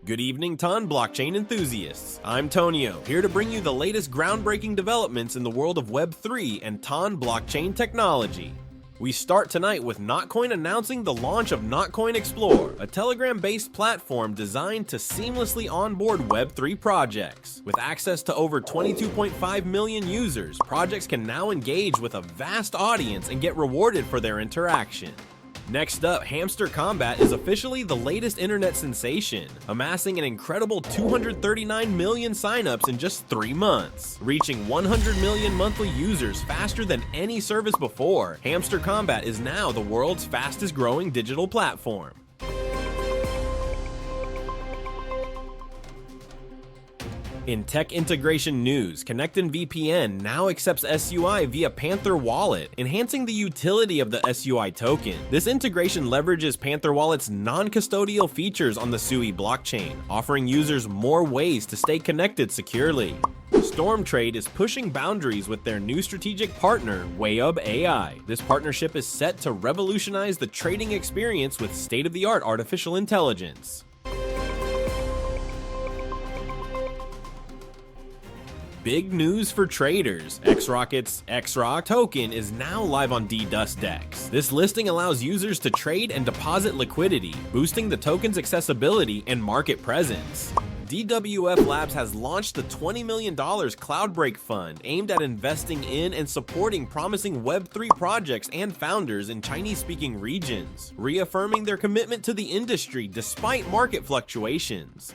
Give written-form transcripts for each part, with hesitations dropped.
Good evening, Ton blockchain enthusiasts. I'm Tonio, here to bring you the latest groundbreaking developments in the world of Web3 and Ton blockchain technology. We start tonight with Notcoin announcing the launch of Notcoin Explore, a Telegram-based platform designed to seamlessly onboard Web3 projects. With access to over 22.5 million users, projects can now engage with a vast audience and get rewarded for their interaction. Next up, Hamster Combat is officially the latest internet sensation, amassing an incredible 239 million signups in just 3 months. Reaching 100 million monthly users faster than any service before, Hamster Combat is now the world's fastest growing digital platform. In tech integration news, Connectin VPN now accepts SUI via Panther Wallet, enhancing the utility of the SUI token. This integration leverages Panther Wallet's non-custodial features on the SUI blockchain, offering users more ways to stay connected securely. Stormtrade is pushing boundaries with their new strategic partner, Wayub AI. This partnership is set to revolutionize the trading experience with state-of-the-art artificial intelligence. Big news for traders. XRocket's XROC token is now live on DDoS. This listing allows users to trade and deposit liquidity, boosting the token's accessibility and market presence. DWF Labs has launched the $20 million Cloudbreak Fund aimed at investing in and supporting promising Web3 projects and founders in Chinese-speaking regions, reaffirming their commitment to the industry despite market fluctuations.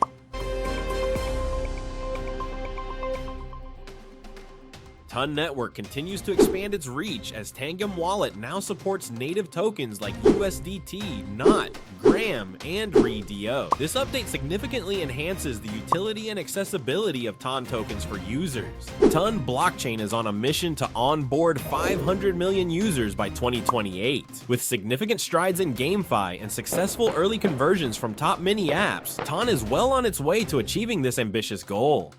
Ton Network continues to expand its reach as Tangam Wallet now supports native tokens like USDT, NOT, Gram, and ReDO. This update significantly enhances the utility and accessibility of Ton tokens for users. Ton blockchain is on a mission to onboard 500 million users by 2028. With significant strides in GameFi and successful early conversions from top mini apps, Ton is well on its way to achieving this ambitious goal.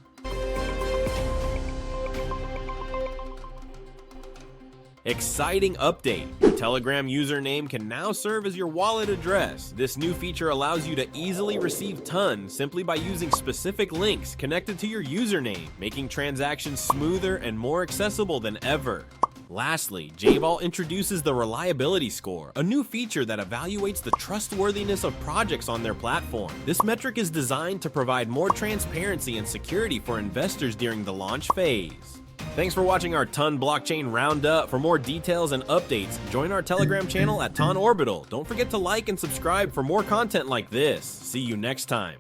Exciting update! Your Telegram username can now serve as your wallet address. This new feature allows you to easily receive Ton simply by using specific links connected to your username, making transactions smoother and more accessible than ever. Lastly, JVault introduces the Reliability Score, a new feature that evaluates the trustworthiness of projects on their platform. This metric is designed to provide more transparency and security for investors during the launch phase. Thanks for watching our Ton blockchain roundup. For more details and updates, join our Telegram channel at TonOrbital. Don't forget to like and subscribe for more content like this. See you next time.